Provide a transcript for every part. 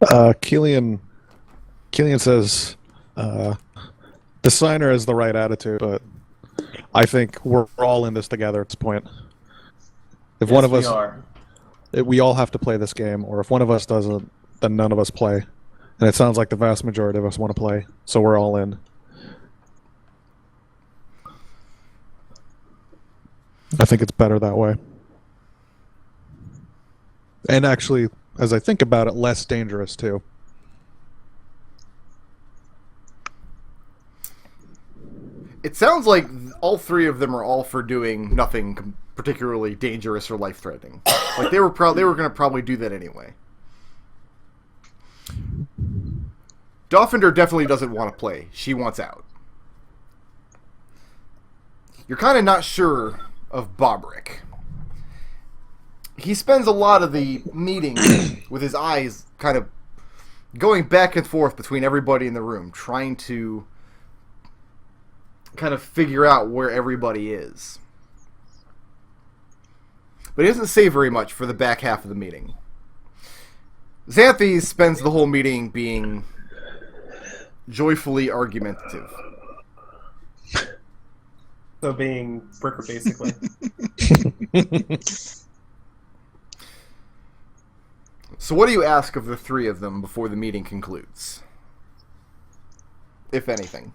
Kelian says the signer has the right attitude, but I think we're all in this together at this point. If one Yes, of we us, are. we all have to play this game, or if one of us doesn't, then none of us play. And it sounds like the vast majority of us want to play, so we're all in. I think it's better that way. And actually, as I think about it, less dangerous too. It sounds like all three of them are all for doing nothing particularly dangerous or life-threatening. Like they were going to probably do that anyway. Dolphinder definitely doesn't want to play. She wants out. You're kind of not sure of Bobrick. He spends a lot of the meeting with his eyes kind of going back and forth between everybody in the room, trying to kind of figure out where everybody is. But he doesn't say very much for the back half of the meeting. Xanthes spends the whole meeting being joyfully argumentative. So being Bricker, basically. So what do you ask of the three of them before the meeting concludes? If anything.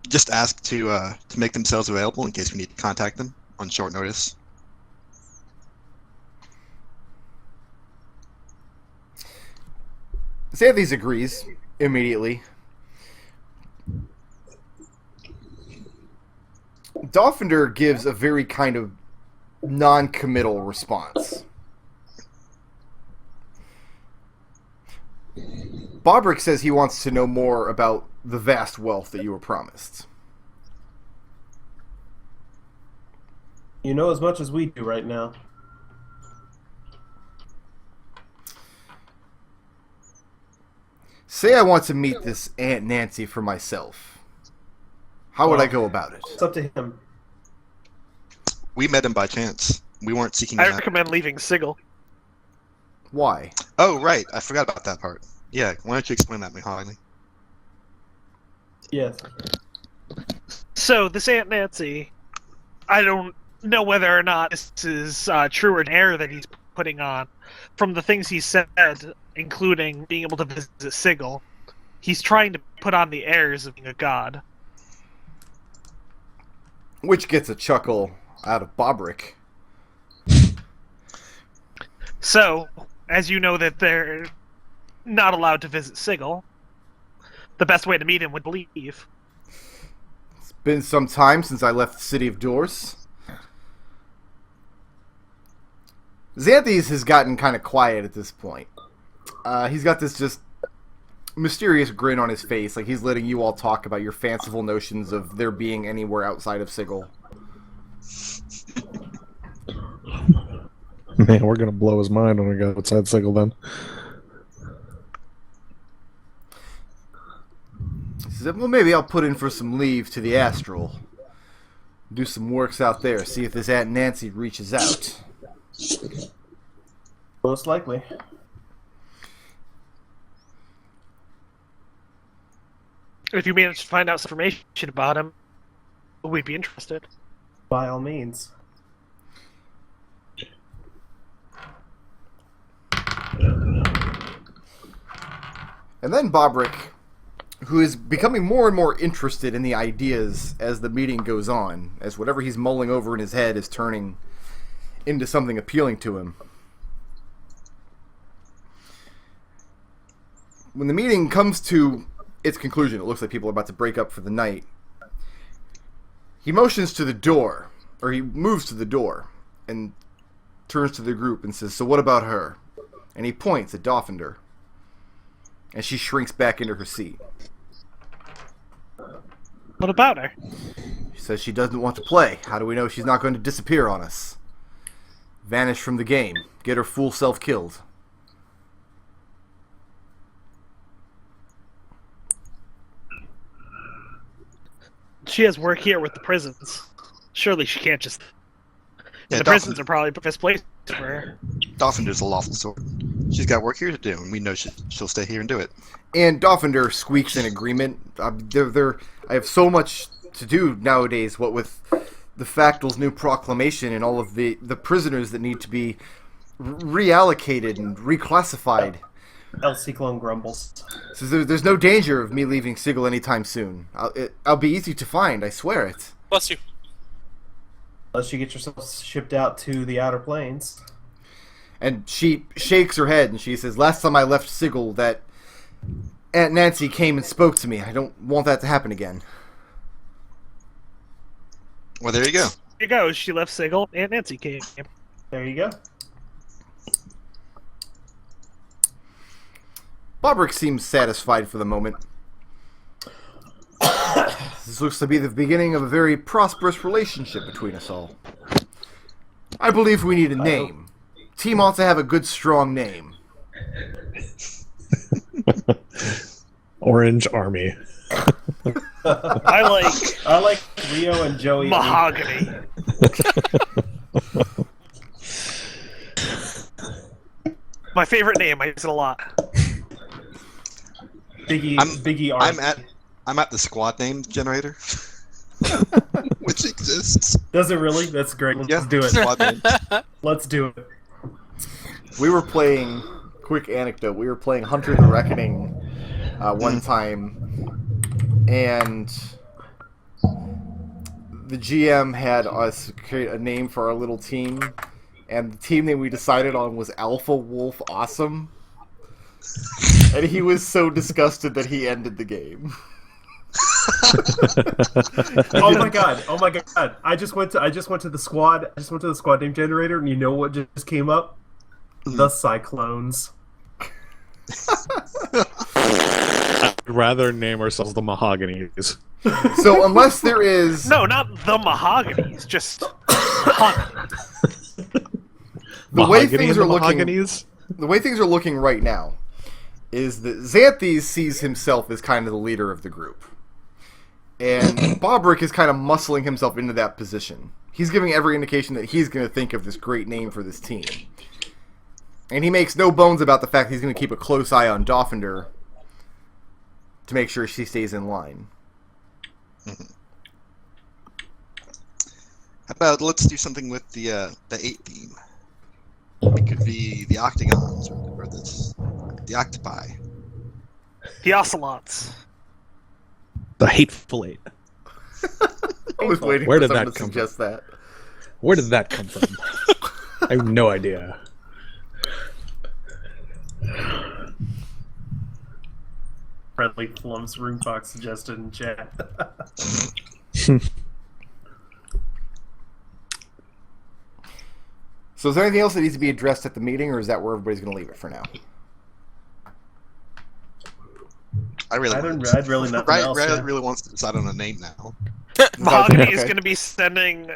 Just ask to make themselves available in case we need to contact them on short notice. Xanthes agrees immediately. Dolphinder gives a very kind of non-committal response. Bobrick says he wants to know more about the vast wealth that you were promised. You know as much as we do right now. Say I want to meet this Aunt Nancy for myself. How would I go about it? It's up to him. We met him by chance. We weren't seeking I him out. recommend leaving Sigil. Why? Oh, right. I forgot about that part. Yeah, why don't you explain that, Mahogany? Yes. So, this Aunt Nancy, I don't know whether or not this is true or an error that he's putting on. From the things he said, including being able to visit Sigil, he's trying to put on the airs of being a god. Which gets a chuckle out of Bobrick. So, as you know that they're not allowed to visit Sigil, the best way to meet him would leave. It's been some time since I left the City of Doors. Xanthes has gotten kind of quiet at this point. He's got this just mysterious grin on his face, like he's letting you all talk about your fanciful notions of there being anywhere outside of Sigil. Man, we're gonna blow his mind when we go outside Sigil then. He says, well, maybe I'll put in for some leave to the Astral. Do some works out there, see if this Aunt Nancy reaches out. Most likely. If you manage to find out some information about him, we'd be interested. By all means. And then Bobrick, who is becoming more and more interested in the ideas as the meeting goes on, as whatever he's mulling over in his head is turning into something appealing to him. When the meeting comes to its conclusion, it looks like people are about to break up for the night. He motions to the door, or he moves to the door, and turns to the group and says, so what about her? And he points at Dolphinder. And she shrinks back into her seat. What about her? She says she doesn't want to play. How do we know she's not going to disappear on us? Vanish from the game. Get her fool self killed. She has work here with the prisons. Surely she can't just... Yeah, the prisons are probably the best place for her. Dolphinder's a lawful sword. She's got work here to do, and we know she'll stay here and do it. And Dolphinder squeaks in agreement. I have so much to do nowadays, what with the Factal's new proclamation and all of the prisoners that need to be reallocated and reclassified. El Ciclon grumbles. So there's no danger of me leaving Sigil anytime soon. I'll be easy to find, I swear it. Bless you. Unless you get yourself shipped out to the Outer Planes. And she shakes her head and she says, last time I left Sigil, that Aunt Nancy came and spoke to me. I don't want that to happen again. Well, there you go. Here you go. She left Sigil, and Nancy came. There you go. Bobrick seems satisfied for the moment. This looks to be the beginning of a very prosperous relationship between us all. I believe we need a name. Team ought to have a good, strong name. Orange Army. I like Rio and Joey. Mahogany. My favorite name. I use it a lot. Biggie Army. I'm at the squad name generator, which exists. Does it really? That's great. Let's do it. Squad name. Let's do it. We were playing, quick anecdote, we were playing Hunter the Reckoning one time, and the GM had us create a name for our little team, and the team name we decided on was Alpha Wolf Awesome, and he was so disgusted that he ended the game. Oh my god! I just went to the squad name generator, and you know what just came up? The Cyclones. I'd rather name ourselves the Mahoganies. So unless there is... No, not the Mahogany's, just Mahogany. The way Mahogany things and are the looking... Mahoganies? The way things are looking right now is that Xanthes sees himself as kind of the leader of the group. And Bobrick is kind of muscling himself into that position. He's giving every indication that he's going to think of this great name for this team. And he makes no bones about the fact that he's going to keep a close eye on Dolphinder to make sure she stays in line. How about let's do something with the 8 theme? It could be the octagons or the octopi. The Ocelots. The Hateful Eight. I was waiting Where for did someone that to come suggest that. Where did that come from? I have no idea. Friendly Flumph's Roombox suggested in chat. So is there anything else that needs to be addressed at the meeting, or is that where everybody's going to leave it for now? I'd really nothing else. Riot really wants to decide on a name now. Mahogany Okay. is going to be sending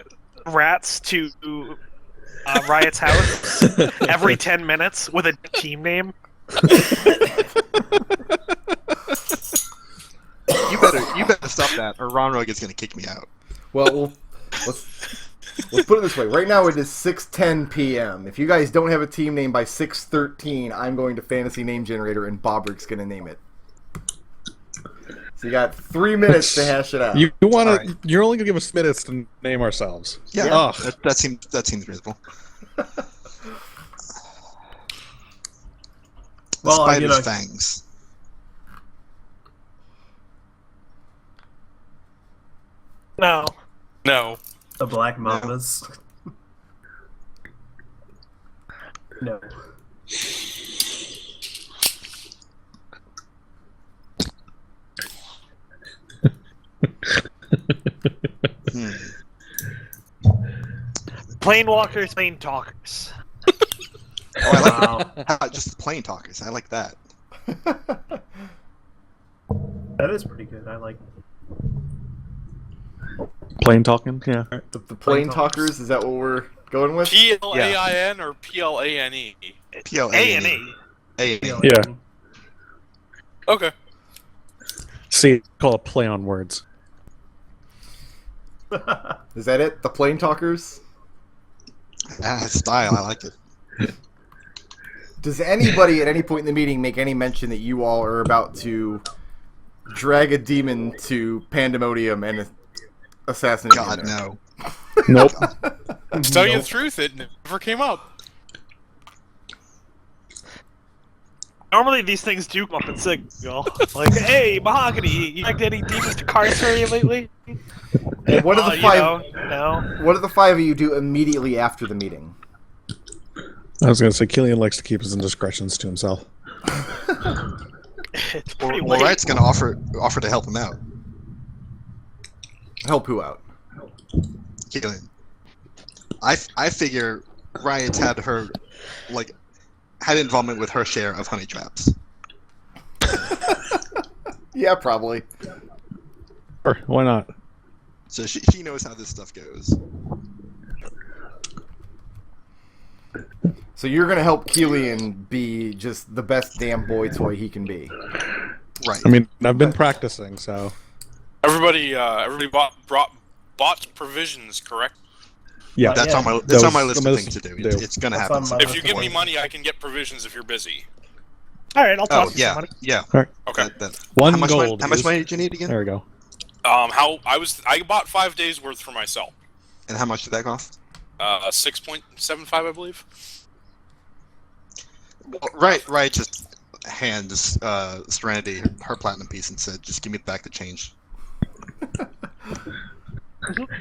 rats to Riot's house every 10 minutes with a team name. You better stop that, or Ron Rug is going to kick me out. Well, let's put it this way. Right now it is 6:10 p.m. If you guys don't have a team name by 6:13, I'm going to Fantasy Name Generator, and Bobrick's going to name it. So you got 3 minutes to hash it out. You want All to? right. You're only gonna give us minutes to name ourselves. Yeah, Ugh. that seems reasonable. The Well, spider's fangs. No. No. The Black Mamas. No. Planewalkers, plane talkers. Oh, I like Wow. How about just the plain talkers? I like that. That is pretty good. I like Plain talking, yeah. The Plane Talkers, is that what we're going with? Plain or Plane? A&E. A&E. Yeah. Okay. See, call it play on words. Is that it? The Plane Talkers? Style, I like it. Does anybody at any point in the meeting make any mention that you all are about to drag a demon to Pandemonium and assassinate him God, there? no. Nope. To tell you the truth, it never came up. Normally these things do come up in Signal. Like, hey, Mahogany, you like any demons to Carcery lately? And what do the You five? know, no. What do the five of you do immediately after the meeting? I was going to say, Kelian likes to keep his indiscretions to himself. It's pretty Well, late. Riot's gonna offer to help him out. Help who out? Kelian. I figure Riot's had involvement with her share of honey traps. Yeah, probably. Sure, why not? So she knows how this stuff goes. So you're gonna help Kelian be just the best damn boy toy he can be. Right. I mean, I've been practicing, so... Everybody bought provisions, correct? Yeah. That's yeah. on my Those- list of those things to do. do. It's gonna That's happen. on my If you give me list. money, I can get provisions if you're busy. All right, I'll Oh toss you some money. yeah. Okay. One how much gold. How much is- money did you need again? There we go. I bought 5 days worth for myself. And how much did that cost? 6.75, I believe. Well, Riot just hands Serenity her platinum piece and said, "Just give me back the change."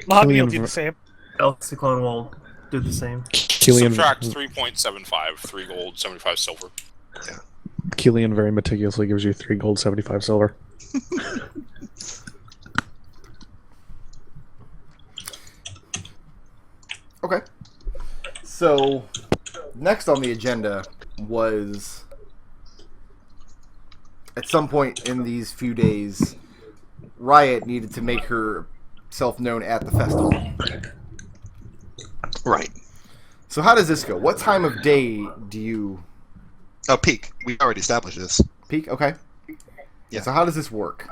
Mahogany will Kelian- do the same. Ciclon will do the same. Kelian, Subtract 3.75, 3 gold, 75 silver. Kelian very meticulously gives you 3 gold, 75 silver. Okay. So, next on the agenda was, at some point in these few days, Riot needed to make herself known at the festival. Right. So how does this go? What time of day do you Oh, peak. We already established this. peak? Okay. Yeah. So how does this work?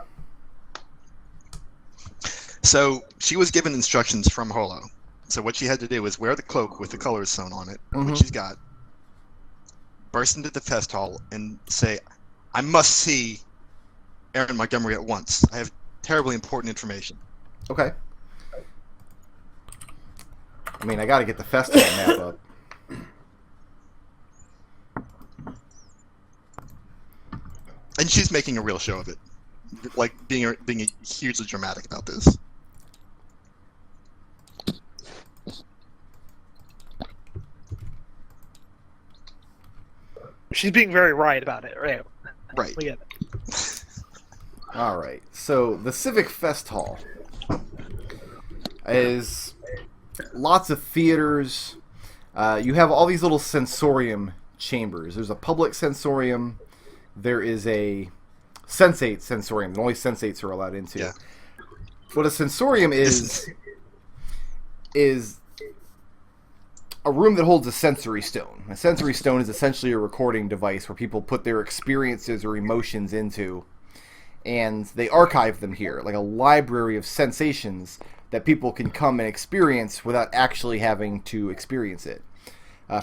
So she was given instructions from Holo. So what she had to do was wear the cloak with the colors sewn on it, Mhm. which she's got, burst into the fest hall, and say, "I must see Aaron Montgomery at once. I have terribly important information." Okay. I mean, I got to get the festival map up. And she's making a real show of it, like being hugely dramatic about this. She's being very right about it, right? Right. We get it. All right. So the Civic Fest Hall is lots of theaters. You have all these little sensorium chambers. There's a public sensorium. There is a sensate sensorium. Only sensates are allowed into. Yeah. What a sensorium is a room that holds a sensory stone. A sensory stone is essentially a recording device where people put their experiences or emotions into, and they archive them here, like a library of sensations that people can come and experience without actually having to experience it.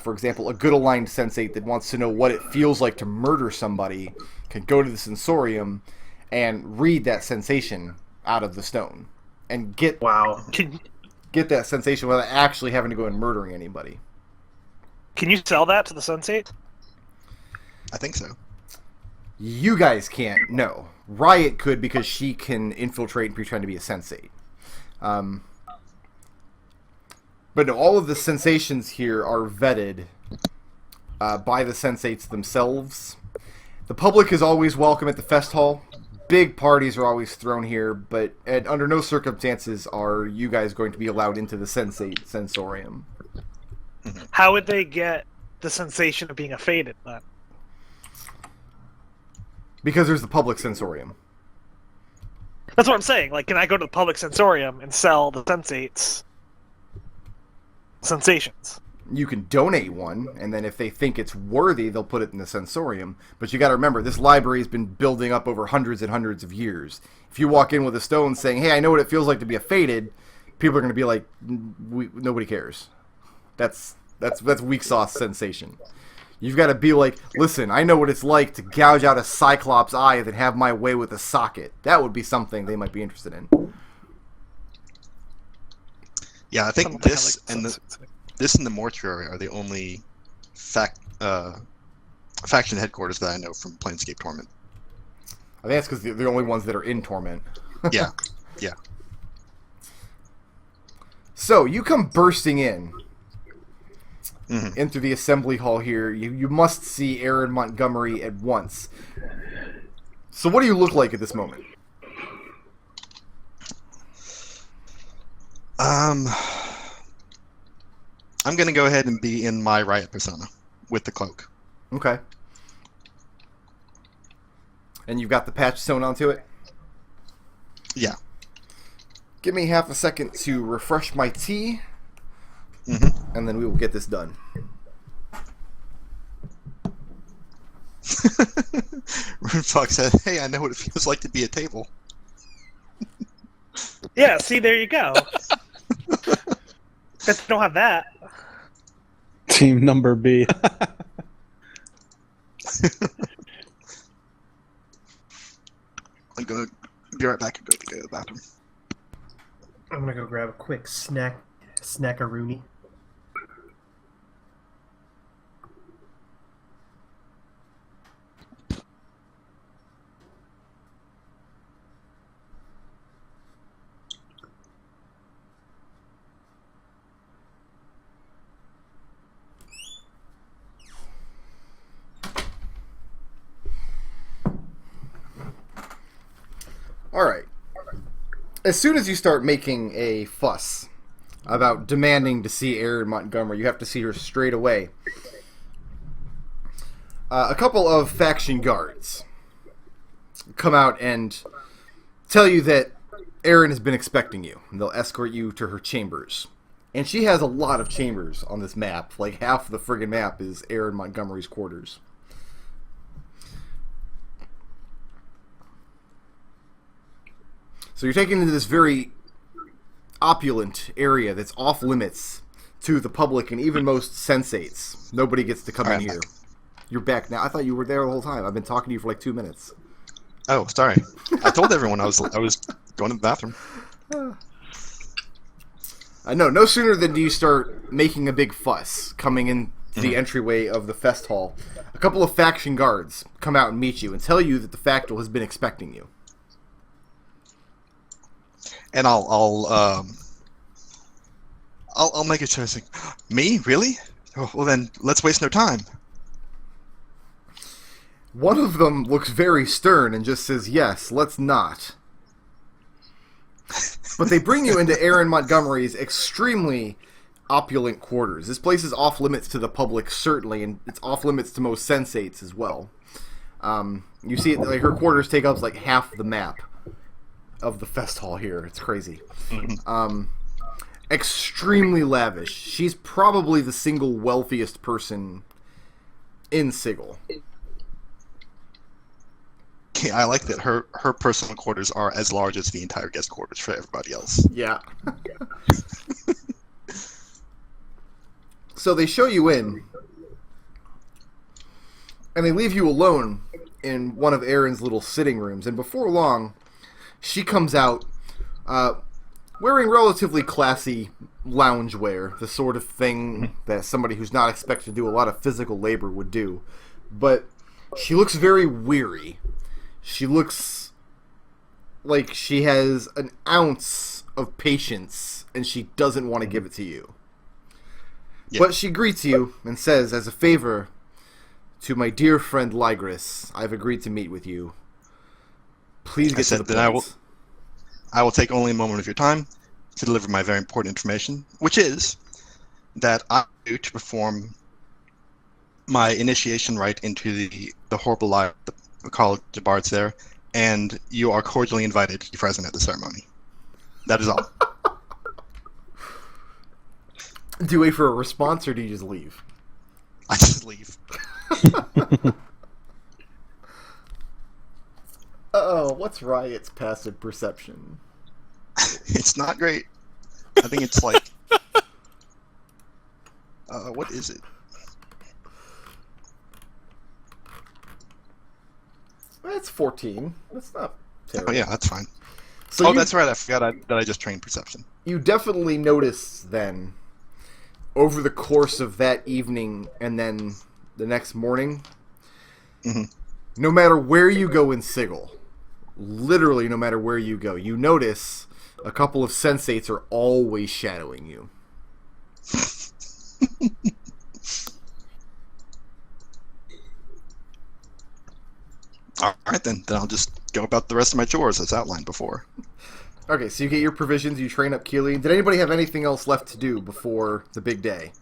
For example, a good aligned sensate that wants to know what it feels like to murder somebody can go to the sensorium and read that sensation out of the stone and get Wow. get that sensation without actually having to go and murdering anybody. Can you sell that to the Sensate? I think so. You guys can't. No. Riot could because she can infiltrate and pretend to be a sensate. But no, all of the sensations here are vetted by the sensates themselves. The public is always welcome at the fest hall. Big parties are always thrown here, but under no circumstances are you guys going to be allowed into the sensate sensorium. How would they get the sensation of being a faded then? Because there's the public sensorium. That's what I'm saying. Like, can I go to the public sensorium and sell the Sensates sensations? You can donate one, and then if they think it's worthy, they'll put it in the sensorium. But you got to remember, this library has been building up over hundreds and hundreds of years. If you walk in with a stone saying, "Hey, I know what it feels like to be a faded," people are going to be like, "Nobody cares." That's That's weak sauce sensation. You've got to be like, listen, I know what it's like to gouge out a Cyclops eye and then have my way with a socket. That would be something they might be interested in. Yeah, I think Something this like and that. this and the mortuary are the only faction headquarters that I know from Planescape Torment. I think that's because they're the only ones that are in Torment. Yeah. So, you come bursting in. Mhm. Into the assembly hall here. You must see Aaron Montgomery at once. So what do you look like at this moment? I'm gonna go ahead and be in my Riot persona with the cloak. Okay. And you've got the patch sewn onto it? Yeah. Give me half a second to refresh my tea, and then we will get this done. Rune Fox said, "Hey, I know what it feels like to be a table." Yeah, see, there you go. But don't have that. Team number B. I'm gonna be right back and go to the bathroom. I'm gonna go grab a quick snackaroonie. Alright. As soon as you start making a fuss about demanding to see Erin Montgomery, you have to see her straight away. A couple of faction guards come out and tell you that Erin has been expecting you. And they'll escort you to her chambers. And she has a lot of chambers on this map. Like half of the friggin' map is Erin Montgomery's quarters. So you're taken into this very opulent area that's off limits to the public and even most sensates. Nobody gets to come in here. You're back now. I thought you were there the whole time. I've been talking to you for like 2 minutes. Oh, sorry. I told everyone I was going to the bathroom. I know. No sooner than do you start making a big fuss coming in the entryway of the fest hall. A couple of faction guards come out and meet you and tell you that the factal has been expecting you. And I'll make a choice. Me? Really? Oh, well then, let's waste no time. One of them looks very stern and just says, "Yes, let's not." But they bring you into Erin Montgomery's extremely opulent quarters. This place is off limits to the public, certainly, and it's off limits to most sensates as well. You see, like her quarters take up like half the map of the fest hall here. It's crazy. Extremely lavish. She's probably the single wealthiest person in Sigil. Okay, I like that her personal quarters are as large as the entire guest quarters for everybody else. Yeah. So they show you in, and they leave you alone in one of Erin's little sitting rooms, and before long, she comes out wearing relatively classy loungewear, the sort of thing that somebody who's not expected to do a lot of physical labor would do. But she looks very weary. She looks like she has an ounce of patience, and she doesn't want to give it to you. Yeah. But she greets you and says, as a favor to my dear friend Ligris, I've agreed to meet with you. Please get to the point. I will take only a moment of your time to deliver my very important information, which is that I do to perform my initiation rite into the horrible life of the College of Bards there, and you are cordially invited to be present at the ceremony. That is all. Do you wait for a response, or do you just leave? I just leave. Uh-oh, what's Riot's passive perception? It's not great. I think it's like What is it? That's 14. That's not terrible. Oh yeah, that's fine. So That's right. I forgot that I just trained perception. You definitely notice then, over the course of that evening and then the next morning, no matter where you go in Sigil, literally no matter where you go, you notice a couple of sensates are always shadowing you. All right, then I'll just go about the rest of my chores as outlined before. Okay, so you get your provisions, you train up Kelian. Did anybody have anything else left to do before the big day?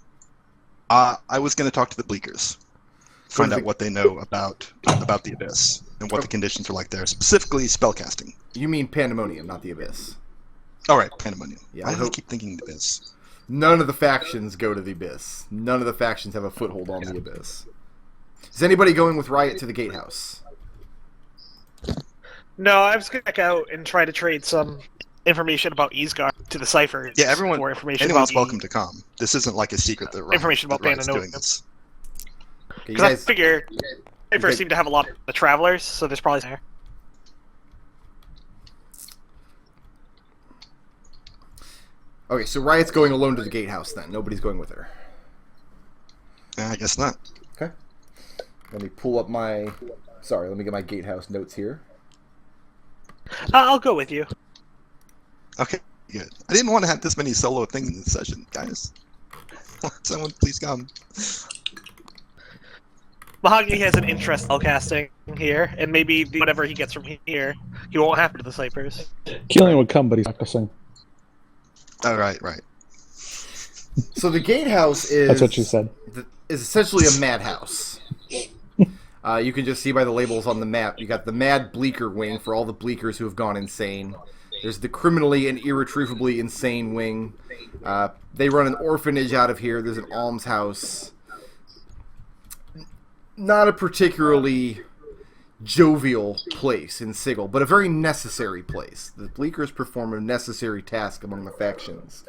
I was going to talk to the Bleakers, find out what they know about the Abyss and what the conditions are like there, specifically spellcasting. You mean Pandemonium, not the Abyss. All right, Pandemonium. Yeah, I keep thinking the Abyss. None of the factions go to the Abyss. None of the factions have a foothold on the Abyss. Is anybody going with Riot to the Gatehouse? No, I was going to back out and try to trade some information about Ysgardian to the ciphers. Yeah, everyone. More information Anyone's about welcome to come. This isn't like a secret that Riot, information about Riot's Pandemonium. doing this. Okay, Because I figure ciphers seem to have a lot of the travelers, so there's probably there. Okay, so Riot's going alone to the Gatehouse then. Nobody's going with her. I guess not. Okay. Let me pull up my... Sorry, let me get my Gatehouse notes here. I'll go with you. Okay, good. I didn't want to have this many solo things in this session, guys. Someone please come. Mahogany has an interest in casting here, and maybe whatever he gets from here, he won't have to the ciphers. Kelian would come, but he's practicing. Oh, right. So the Gatehouse is... That's what she said. Is essentially a madhouse. You can just see by the labels on the map. You got the Mad Bleaker wing for all the Bleakers who have gone insane. There's the criminally and irretrievably insane wing. They run an orphanage out of here. There's an almshouse. Not a particularly jovial place in Sigil, but a very necessary place. The Bleakers perform a necessary task among the factions.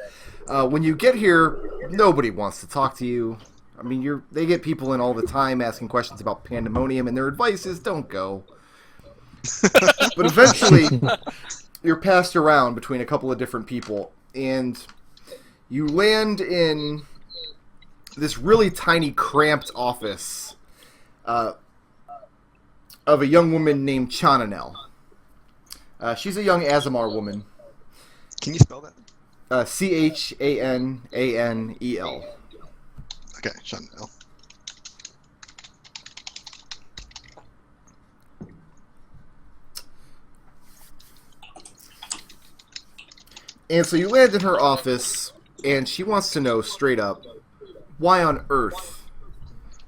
When you get here, nobody wants to talk to you. I mean, they get people in all the time asking questions about Pandemonium, and their advice is don't go. But eventually, you're passed around between a couple of different people, and you land in this really tiny, cramped office of a young woman named Chananel. She's a young Aasimar woman. Can you spell that? Chananel. Okay, Chanel. And so you land in her office, and she wants to know straight up, why on earth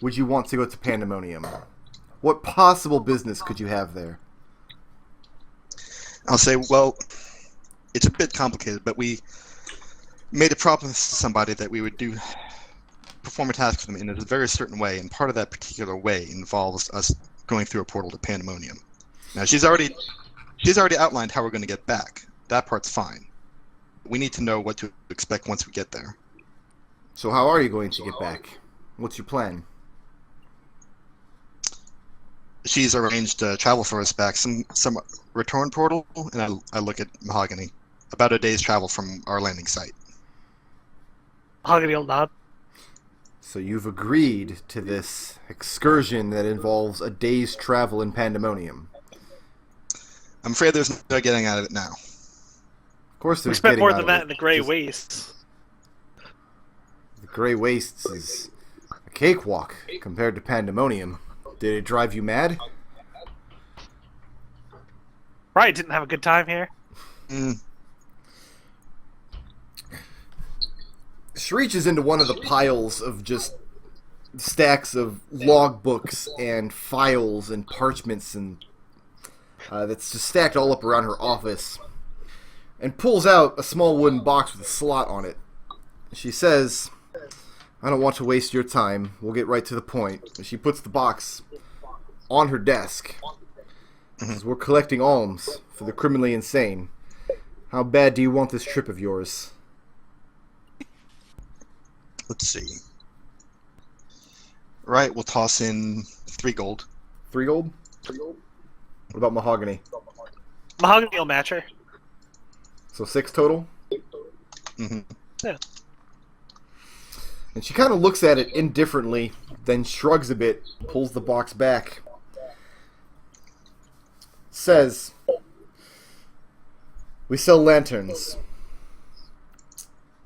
would you want to go to Pandemonium? What possible business could you have there? I'll say, well, it's a bit complicated, but we made a promise to somebody that we would perform a task for them in a very certain way, and part of that particular way involves us going through a portal to Pandemonium. Now, she's already outlined how we're going to get back. That part's fine. We need to know what to expect once we get there. So how are you going to get back? What's your plan? She's arranged travel for us back, some return portal, and I look at Mahogany. About a day's travel from our landing site. Mahogany will nod. So you've agreed to this excursion that involves a day's travel in Pandemonium. I'm afraid there's no getting out of it now. Of course We there's spent getting more out than of that it. in the Grey Just- Wastes. The Grey Wastes is a cakewalk compared to Pandemonium. Did it drive you mad? Riot didn't have a good time here. She reaches into one of the piles of just stacks of logbooks and files and parchments and that's just stacked all up around her office, and pulls out a small wooden box with a slot on it. She says, I don't want to waste your time. We'll get right to the point. And she puts the box on her desk. Says, we're collecting alms for the criminally insane. How bad do you want this trip of yours? Let's see. Riot will toss in 3 gold. 3 gold? What about Mahogany? Mahogany will match her. So 6 total? Mm-hmm. Yeah. And she kind of looks at it indifferently, then shrugs a bit, pulls the box back. Says, "We sell lanterns.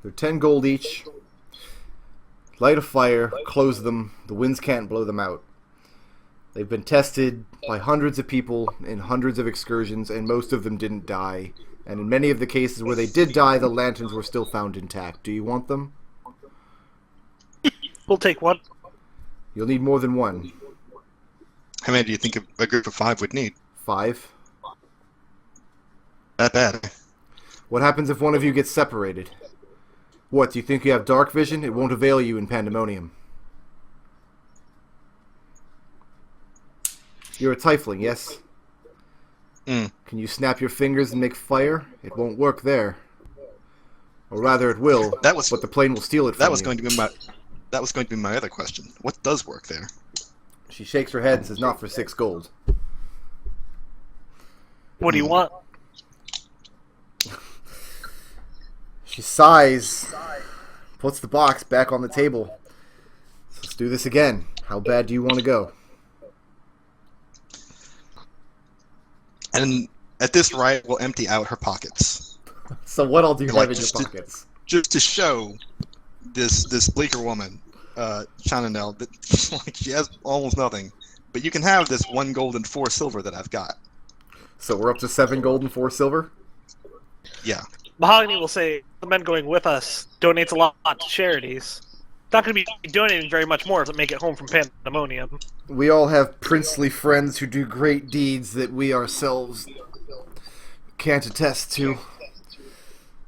They're 10 gold each. Light a fire, close them, the winds can't blow them out. They've been tested by hundreds of people in hundreds of excursions, and most of them didn't die. And in many of the cases where they did die, the lanterns were still found intact. Do you want them? We'll take one. You'll need more than one. How many do you think a group of 5 would need? 5. That bad. What happens if one of you gets separated? What, do you think you have dark vision? It won't avail you in Pandemonium. You're a Tiefling, yes? Mm. Can you snap your fingers and make fire? It won't work there. Or rather, it will, That was- but the plane will steal it from That was you." going to be my. That was going to be my other question. What does work there? She shakes her head and says, "Not for 6 gold." What do you want? She sighs, puts the box back on the table. "Let's do this again. How bad do you want to go?" And at this, Riot will empty out her pockets, So what all do you Like, have in your just to- pockets? just to show this bleaker woman, Chananel, that like she has almost nothing, but you can have this 1 gold and 4 silver that I've got. So we're up to 7 gold and 4 silver? Yeah. Mahogany will say the men going with us donates a lot to charities. Not going to be donating very much more if it make it home from Pandemonium. We all have princely friends who do great deeds that we ourselves can't attest to.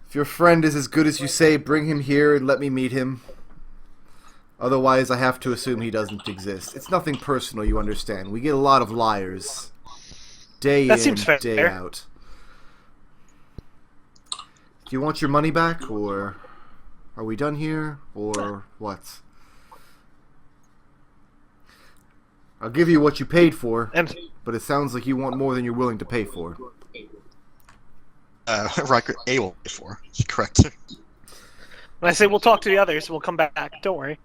If your friend is as good as you say, bring him here and let me meet him. Otherwise, I have to assume he doesn't exist. It's nothing personal, you understand. We get a lot of liars. Day That in, seems fair. day out. Do you want your money back, or are we done here, or what? I'll give you what you paid for, And but it sounds like you want more than you're willing to pay for. Riker A will pay for. Correct. when I say we'll talk to the others, we'll come back. Don't worry.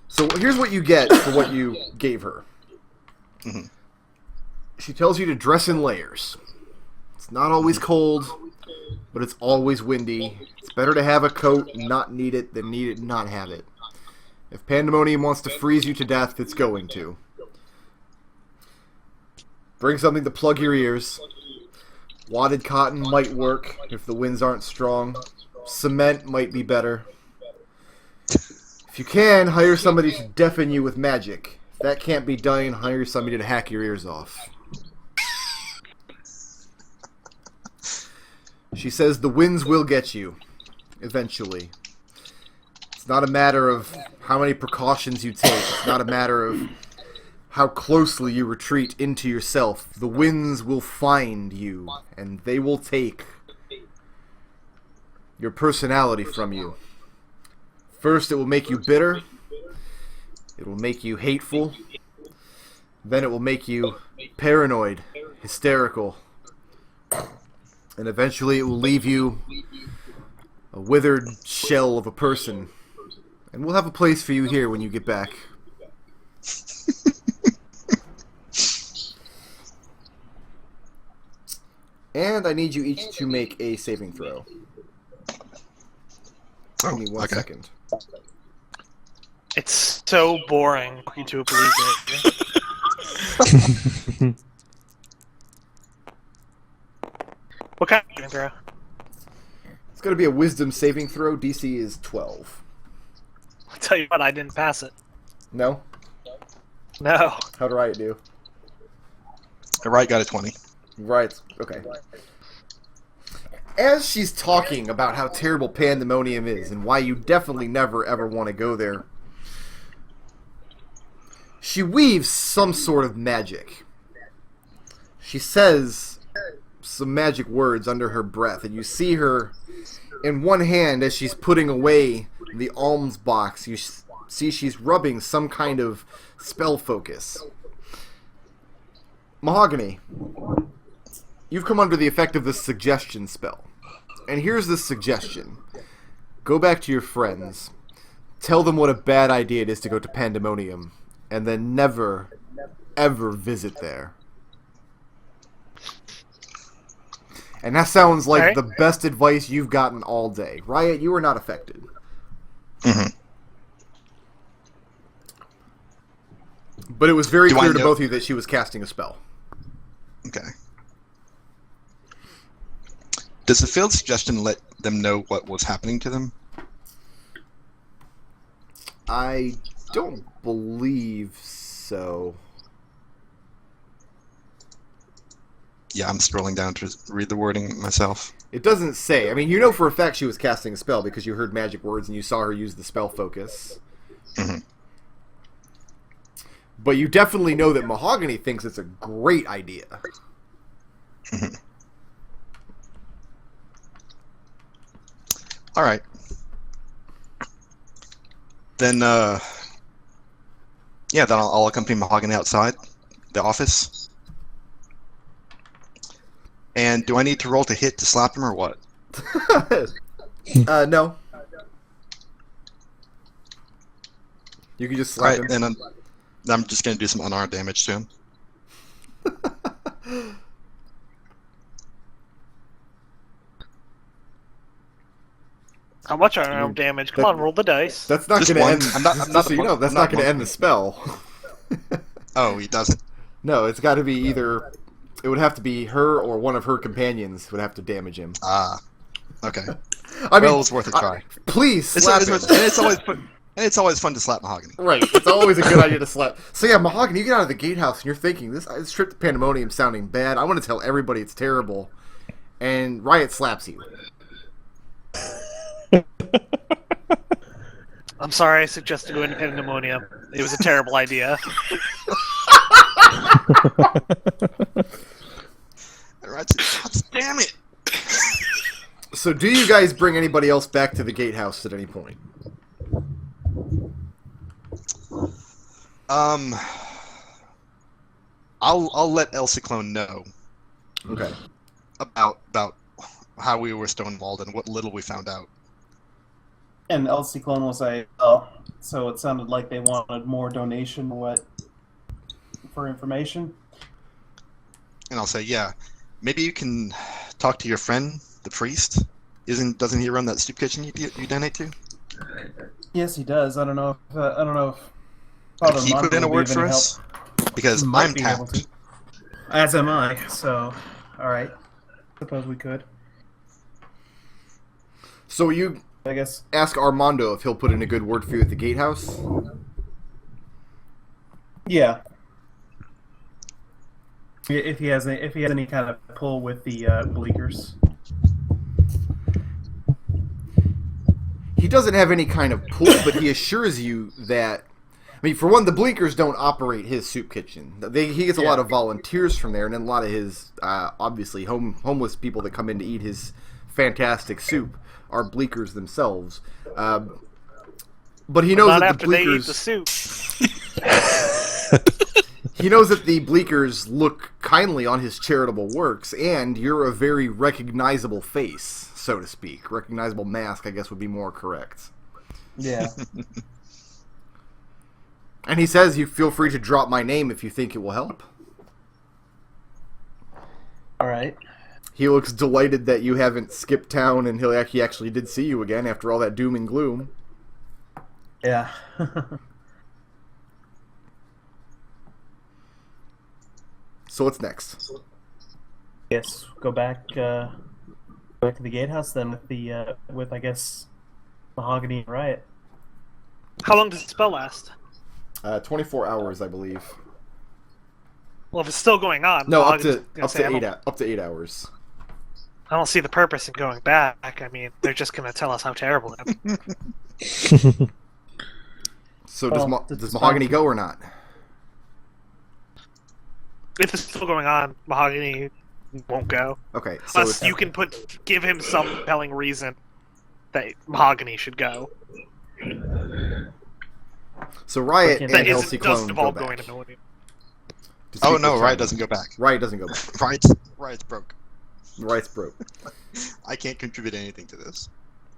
So here's what you get for what you gave her. Mhm. She tells you to dress in layers. It's not always cold, but it's always windy. It's better to have a coat and not need it than need it and not have it. If Pandemonium wants to freeze you to death, it's going to. Bring something to plug your ears. Wadded cotton might work if the winds aren't strong. Cement might be better. If you can, hire somebody to deafen you with magic. If that can't be done, hire somebody to hack your ears off. She says the winds will get you, eventually. It's not a matter of how many precautions you take. It's not a matter of how closely you retreat into yourself. The winds will find you, and they will take your personality from you. First, it will make you bitter. It will make you hateful. Then it will make you paranoid, hysterical. And eventually it will leave you a withered shell of a person. And we'll have a place for you here when you get back. And I need you each to make a saving throw. Give me 1 second. It's so boring. You two believe it. What kind of throw? It's going to be a wisdom saving throw. DC is 12. I'll tell you what, I didn't pass it. No? No. How'd Riot do? Riot got a 20. Right. Okay. As she's talking about how terrible Pandemonium is and why you definitely never ever want to go there, she weaves some sort of magic. She says some magic words under her breath, and you see her in one hand as she's putting away the alms box. You see she's rubbing some kind of spell focus. Mahogany, you've come under the effect of this suggestion spell. And here's the suggestion. Go back to your friends. Tell them what a bad idea it is to go to Pandemonium. And then never, ever visit there. And that sounds like the best advice you've gotten all day. Riot, you were not affected. Mm-hmm. But it was very clear to both of you that she was casting a spell. Okay. Does the field suggestion let them know what was happening to them? I don't believe so. Yeah, I'm scrolling down to read the wording myself. It doesn't say. I mean, you know for a fact she was casting a spell because you heard magic words and you saw her use the spell focus. Mm-hmm. But you definitely know that Mahogany thinks it's a great idea. Mm-hmm. All right. Then, yeah, then I'll accompany Mahogany outside the office. And do I need to roll to hit to slap him or what? No. You can just slap him. Then I'm just going to do some unarmed damage to him. How much unarmed damage? Come on, roll the dice. That's not Just going to one. end. I'm not Just so you know, that's not going to end the spell. Oh, he doesn't? No, it's got to be either. It would have to be her or one of her companions would have to damage him. Ah, okay. I mean, well, it's worth a try. Please slap him. It's always fun. And it's always fun to slap Mahogany. Right, it's always a good idea to slap. So yeah, Mahogany, you get out of the gatehouse and you're thinking, this trip to Pandemonium sounding bad. I want to tell everybody it's terrible. And Riot slaps you. I'm sorry I suggested going to Pandemonium. It was a terrible idea. Damn it! So do you guys bring anybody else back to the gatehouse at any point? I'll let Ciclon know. Okay. About how we were stonewalled and what little we found out. And Ciclon will say, "Oh, so it sounded like they wanted more donation, for information." And I'll say, yeah, maybe you can talk to your friend, the priest. Doesn't he run that soup kitchen you donate to? Yes, he does. I don't know if Could Father he put in a would be word of for any us? help. Because Might I'm be able tapped. to. As am I. So, all right. Suppose we could. So you I guess. ask Armando if he'll put in a good word for you at the gatehouse? Yeah. If he has any kind of pull with the Bleakers. He doesn't have any kind of pull, but he assures you that... I mean, for one, the Bleakers don't operate his soup kitchen. He gets a lot of volunteers from there, and then a lot of his, obviously, homeless people that come in to eat his fantastic soup are Bleakers themselves. But he knows Not that after the they eat Bleakers... the soup. He knows that the Bleakers look kindly on his charitable works, and you're a very recognizable face, so to speak. Recognizable mask, I guess, would be more correct. Yeah. And he says you feel free to drop my name if you think it will help. All right. He looks delighted that you haven't skipped town, and he actually did see you again after all that doom and gloom. Yeah. So what's next? Yes. Go back to the gatehouse then with I guess Mahogany and Riot. How long does the spell last? 24 hours, I believe. Well, if it's still going on, No, up Mahogany's to gonna say, up to 8 hours. I don't see the purpose in going back. I mean, they're just going to tell us how terrible it is. So Well, does Mahogany go or not? If it's still going on, Mahogany won't go. Okay, so Unless you can give him some compelling reason that Mahogany should go. So Riot and That LC doesn't Clone go involve going back. to Millennium. To Oh speak no, with Riot China. doesn't go back. Riot doesn't go back. Riot's broke. Riot's broke. I can't contribute anything to this.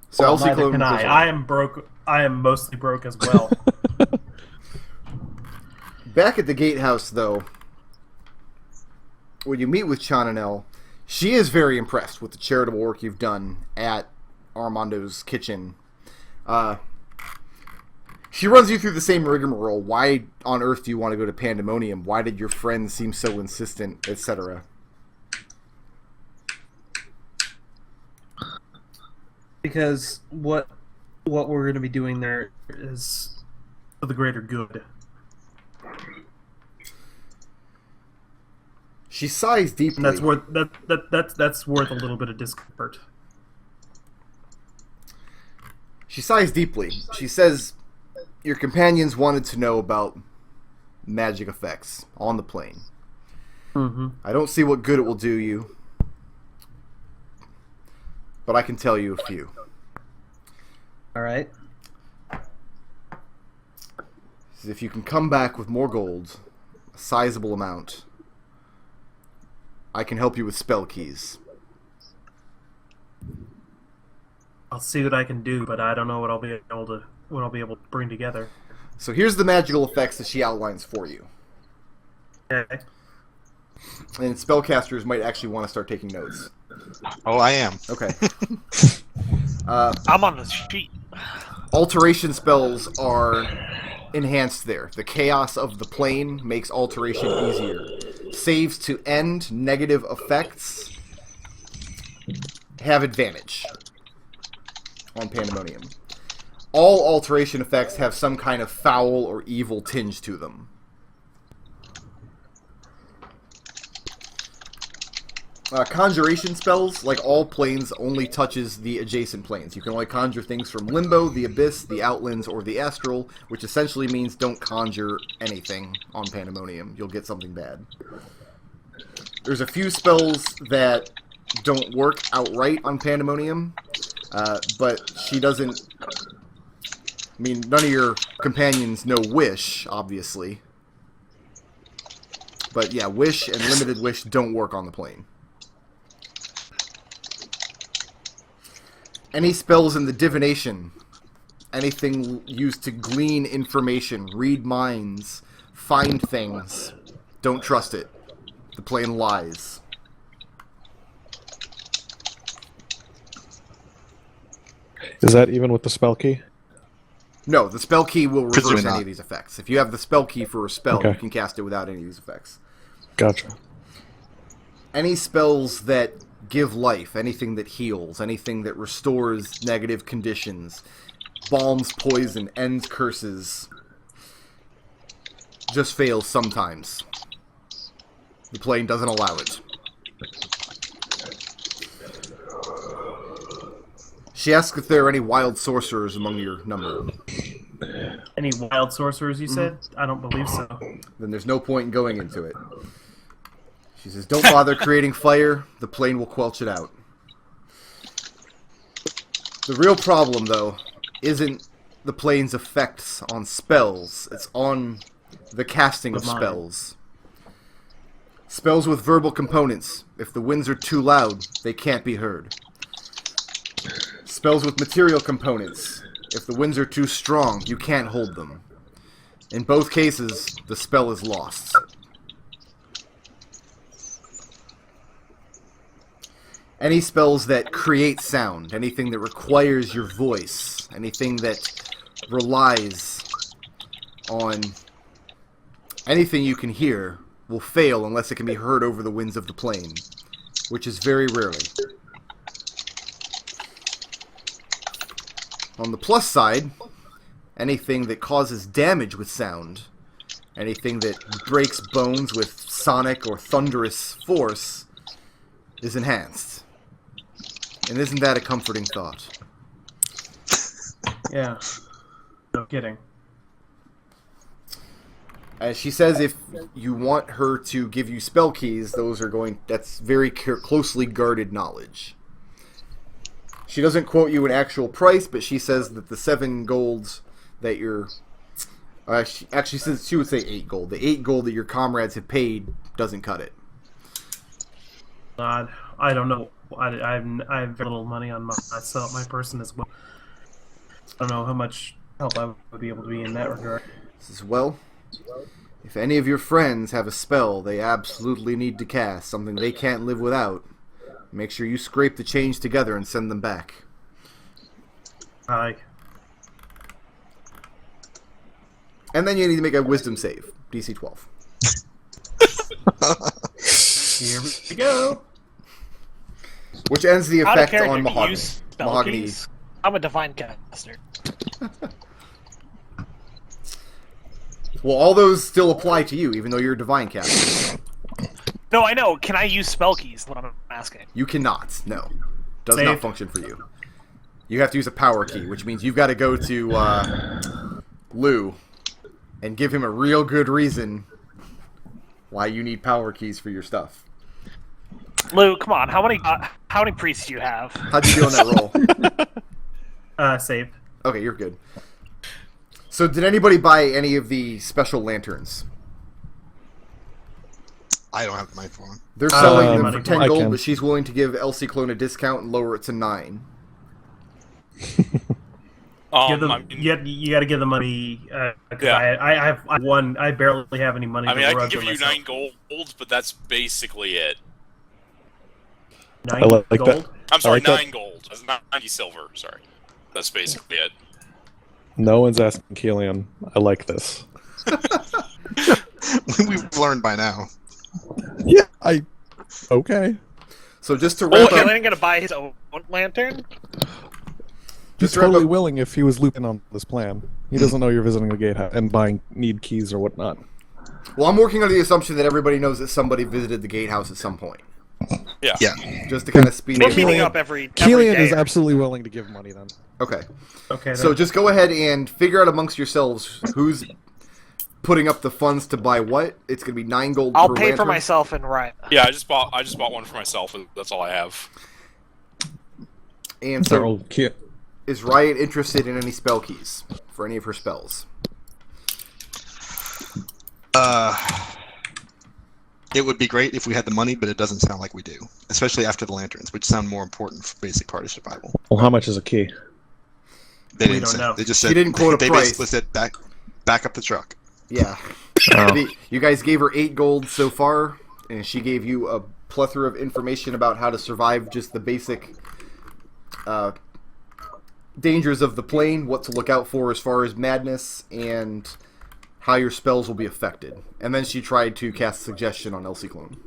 So Well, LC neither Clone can goes I. on. I am broke. I am mostly broke as well. Back at the gatehouse, though, when you meet with Chananel, she is very impressed with the charitable work you've done at Armando's kitchen. She runs you through the same rigmarole. Why on earth do you want to go to Pandemonium? Why did your friend seem so insistent, etc.? Because what we're going to be doing there is for the greater good. She sighs deeply. And that's worth a little bit of discomfort. She sighs deeply. She says, your companions wanted to know about magic effects on the plane. Mm-hmm. I don't see what good it will do you, but I can tell you a few. All right. If you can come back with more gold, a sizable amount, I can help you with spell keys. I'll see what I can do, but I don't know what I'll be able to bring together. So here's the magical effects that she outlines for you. Okay. And spellcasters might actually want to start taking notes. Oh, I am. Okay. I'm on the sheet. Alteration spells are enhanced there. The chaos of the plane makes alteration easier. Saves to end negative effects have advantage on Pandemonium. All alteration effects have some kind of foul or evil tinge to them. Conjuration spells, like all planes, only touches the adjacent planes. You can only conjure things from Limbo, the Abyss, the Outlands, or the Astral, which essentially means don't conjure anything on Pandemonium. You'll get something bad. There's a few spells that don't work outright on Pandemonium, but she doesn't... I mean, none of your companions know Wish, obviously. But yeah, Wish and Limited Wish don't work on the plane. Any spells in the divination, anything used to glean information, read minds, find things, don't trust it. The plane lies. Is that even with the spell key? No, the spell key will reverse Presumably any not. of these effects. If you have the spell key for a spell, Okay. you can cast it without any of these effects. Gotcha. Any spells that give life, anything that heals, anything that restores negative conditions, balms poison, ends curses, just fails sometimes. The plane doesn't allow it. She asks if there are any wild sorcerers among your number. Any wild sorcerers, you said? I don't believe so. Then there's no point in going into it. She says, don't bother creating fire, the plane will quelch it out. The real problem, though, isn't the plane's effects on spells, it's on the casting of Mine. spells. Spells with verbal components, if the winds are too loud, they can't be heard. Spells with material components, if the winds are too strong, you can't hold them. In both cases, the spell is lost. Any spells that create sound, anything that requires your voice, anything that relies on anything you can hear, will fail unless it can be heard over the winds of the plane, which is very rarely. On the plus side, anything that causes damage with sound, anything that breaks bones with sonic or thunderous force, is enhanced. And isn't that a comforting thought? Yeah. No kidding. As she says, if you want her to give you spell keys, that's very closely guarded knowledge. She doesn't quote you an actual price, but she says that the 7 golds that you're Actually, since she would say 8 gold. The 8 gold that your comrades have paid doesn't cut it. I don't know. I have very little money on myself, my person as well. I don't know how much help I would be able to be in that regard. This is, well, if any of your friends have a spell they absolutely need to cast, something they can't live without, make sure you scrape the change together and send them back. Aye. And then you need to make a wisdom save. DC 12. Here we go. Which ends the Out of effect character, on can you Mahogany. use spell Mahogany. keys? I'm a divine caster. Well, all those still apply to you, even though you're a divine caster. No, I know. Can I use spell keys? What I'm asking. You cannot. No. Does Save. not function for you. You have to use a power key, which means you've got to go to Lou and give him a real good reason why you need power keys for your stuff. Lou, come on. How many priests do you have? How'd you do on that roll? Save. Okay, you're good. So, did anybody buy any of the special lanterns? I don't have the money for them. They're selling them money for for 10 I gold, can. but she's willing to give Elsie Clone a discount and lower it to 9. Give them, I mean, you got to give the money. Cause Yeah. I have one. I barely have any money. I mean, to I can run give for you myself. 9 gold, but that's basically it. 9 I like that. gold. I'm sorry, like that. 9 gold. That's 90 silver. Sorry, that's basically it. No one's asking Kelian. I like this. We've learned by now. Yeah, okay. So, just to Oh, wrap up... Kelian gonna buy his own lantern? He's Just to wrap totally up- willing if he was looping on this plan. He doesn't know you're visiting the gatehouse and need keys or whatnot. Well, I'm working under the assumption that everybody knows that somebody visited the gatehouse at some point. Yeah. Yeah. Just to kind of speed We're it meeting along. up every Kelian day. is absolutely willing to give money then. Okay. Okay. So then. just go ahead and figure out amongst yourselves who's putting up the funds to buy what. It's going to be 9 gold I'll per pay for lantern. myself and Riot. Yeah, I just bought one for myself. And that's all I have. And so, So, is Riot interested in any spell keys for any of her spells? It would be great if we had the money, but it doesn't sound like we do. Especially after the lanterns, which sound more important for basic party survival. well, how much is a key? They We didn't don't say. know. They just She said didn't quote a they price. basically said back up the truck. Yeah. You guys gave her 8 gold so far, and she gave you a plethora of information about how to survive just the basic dangers of the plane, what to look out for as far as madness, and how your spells will be affected. And then she tried to cast suggestion on Elsie Clone.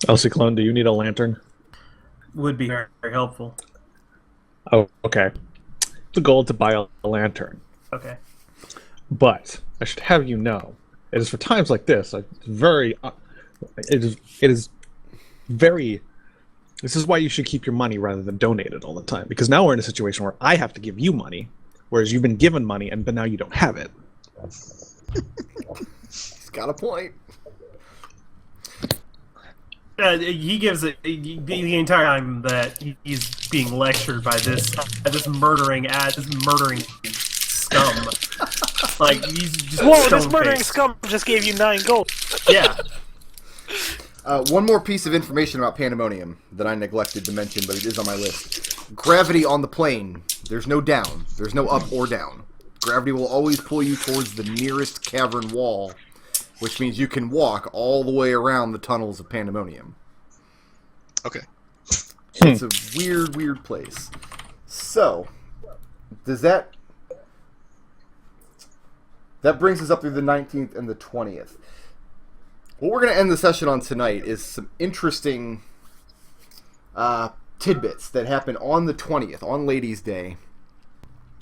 Elsie Clone, do you need a lantern? would be very, very helpful. Oh, okay. The goal to buy a lantern. Okay. But I should have you know, it is for times like this. It is very. This is why you should keep your money rather than donate it all the time. Because now we're in a situation where I have to give you money, whereas you've been given money, but now you don't have it. He's got a point. He gives it the entire time that he's being lectured by this murdering scum. Like he's just Whoa, this murdering stone-faced. scum just gave you 9 gold. Yeah. One more piece of information about Pandemonium that I neglected to mention, but it is on my list. Gravity on the plane. There's no down. There's no up or down. Gravity will always pull you towards the nearest cavern wall, which means you can walk all the way around the tunnels of Pandemonium. Okay. It's a weird, weird place. So, does that... That brings us up through the 19th and the 20th. What we're going to end the session on tonight is some interesting tidbits that happen on the 20th, on Ladies' Day.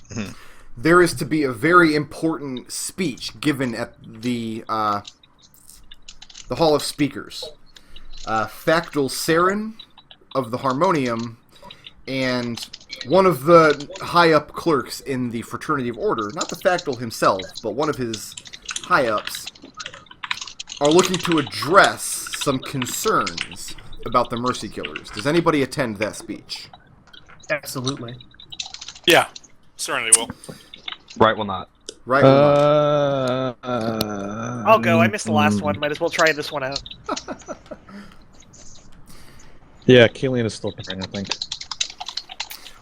Mhm. There is to be a very important speech given at the Hall of Speakers. Factal Saren of the Harmonium and one of the high-up clerks in the Fraternity of Order, not the Factal himself, but one of his high-ups, are looking to address some concerns about the Mercy Killers. Does anybody attend that speech? Absolutely. Yeah, Serenity will. Right will not. Right. I'll go. I missed the last one. Might as well try this one out. Yeah, Kelian is still preparing, I think.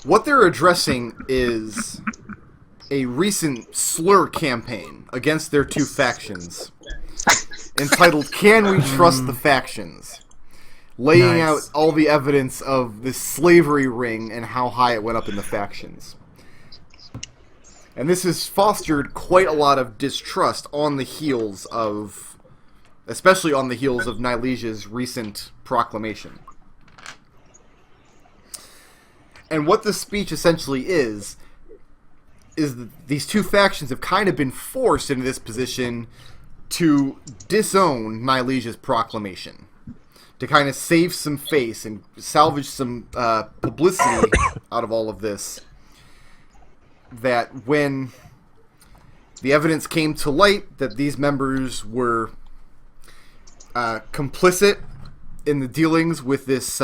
What they're addressing is a recent slur campaign against their two factions, entitled "Can We Trust the Factions?" Laying out all the evidence of this slavery ring and how high it went up in the factions. And this has fostered quite a lot of distrust on the heels of, especially on the heels of Nylesia's recent proclamation. And what this speech essentially is that these two factions have kind of been forced into this position to disown Nylesia's proclamation, to kind of save some face and salvage some publicity out of all of this. That when the evidence came to light that these members were complicit in the dealings with this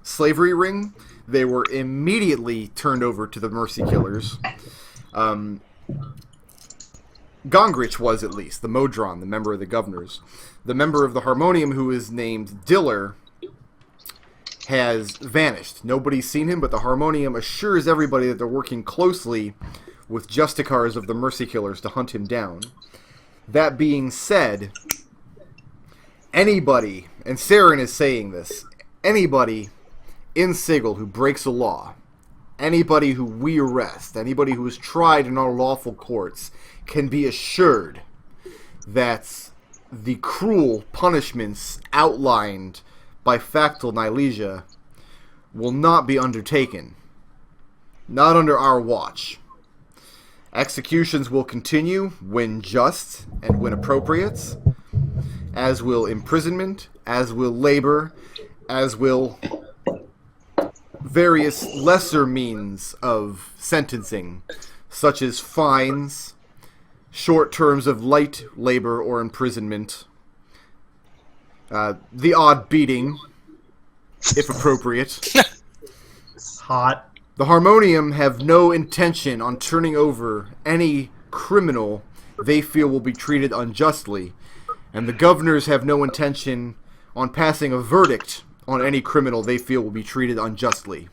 slavery ring, they were immediately turned over to the Mercy Killers. Gongrich was, at least, the Modron, the member of the governors. The member of the Harmonium, who is named Diller, has vanished. Nobody's seen him, but the Harmonium assures everybody that they're working closely with Justicars of the Mercy Killers to hunt him down. That being said, anybody, and Saren is saying this, anybody in Sigil who breaks a law, anybody who we arrest, anybody who is tried in our lawful courts, can be assured that the cruel punishments outlined by Factal Nylesia will not be undertaken. Not under our watch. Executions will continue when just and when appropriate, as will imprisonment, as will labor, as will various lesser means of sentencing, such as fines, short terms of light labor or imprisonment, the odd beating, if appropriate. Hot. The Harmonium have no intention on turning over any criminal they feel will be treated unjustly, and the governors have no intention on passing a verdict on any criminal they feel will be treated unjustly.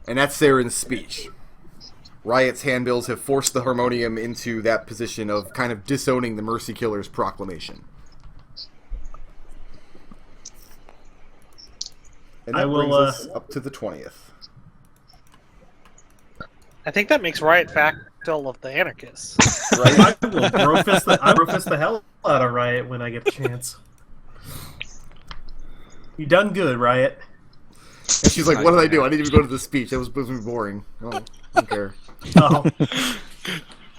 And that's Saren's speech. Riot's handbills have forced the Harmonium into that position of kind of disowning the Mercy Killer's proclamation. And that brings us up to the 20th. I think that makes Riot Factal of the Anarchists. Right? I will brofist the hell out of Riot when I get the chance. You done good, Riot. And she's like, what did I do? I didn't even go to the speech. That was supposed to be boring. Oh, I don't care. Oh.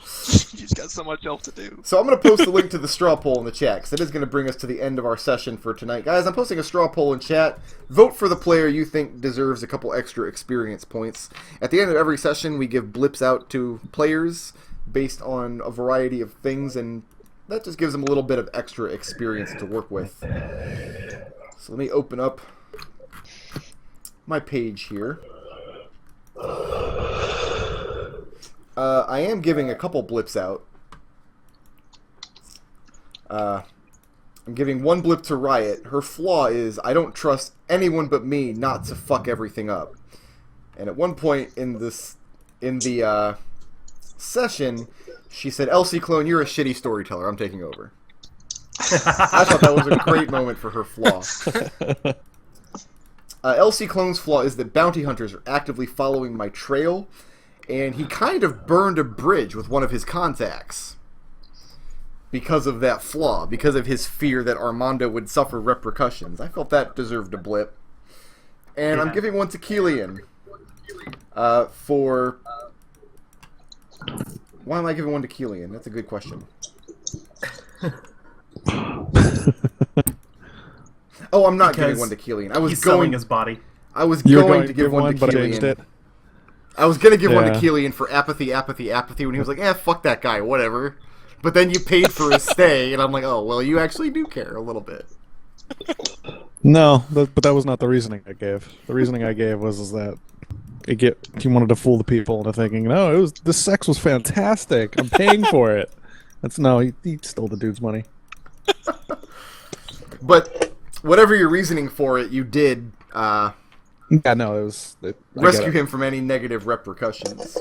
She's got so much else to do. So I'm going to post a link to the straw poll in the chat, because it is going to bring us to the end of our session for tonight. Guys, I'm posting a straw poll in chat. Vote for the player you think deserves a couple extra experience points. At the end of every session, we give blips out to players based on a variety of things, and that just gives them a little bit of extra experience to work with. So let me open up my page here. I am giving a couple blips out. I'm giving one blip to Riot. Her flaw is, I don't trust anyone but me not to fuck everything up. And at one point in the session, she said, Ciclon, you're a shitty storyteller. I'm taking over. I thought that was a great moment for her flaw. Ciclon's flaw is that bounty hunters are actively following my trail, and he kind of burned a bridge with one of his contacts because of that flaw, because of his fear that Armando would suffer repercussions. I felt that deserved a blip. And yeah. I'm giving one to Kelian for... Why am I giving one to Kelian? That's a good question. Oh, I'm not giving one to Kelian. He's selling his body. I was going to give one to but I Kelian. changed it. I was going to give one to Kelian for apathy when he was like, fuck that guy, whatever. But then you paid for his stay, and I'm like, oh, well, you actually do care a little bit. No, but that was not the reasoning I gave. The reasoning I gave was that he wanted to fool the people into thinking, no, this sex was fantastic. I'm paying for it. He stole the dude's money. But whatever your reasoning for it, you did Yeah, no, it was rescue him from any negative repercussions.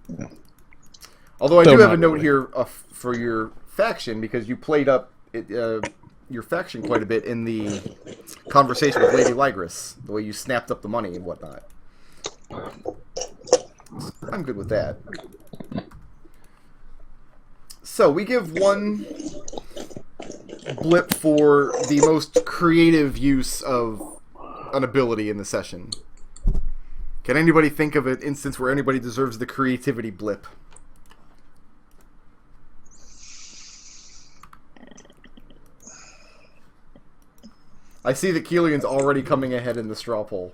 Yeah. Although I Still do have a not note really. here for your faction, because you played up your faction quite a bit in the conversation with Lady Ligris, the way you snapped up the money and whatnot. I'm good with that. So we give one blip for the most creative use of an ability in the session. Can anybody think of an instance where anybody deserves the creativity blip? I see that Kelian's already coming ahead in the straw poll.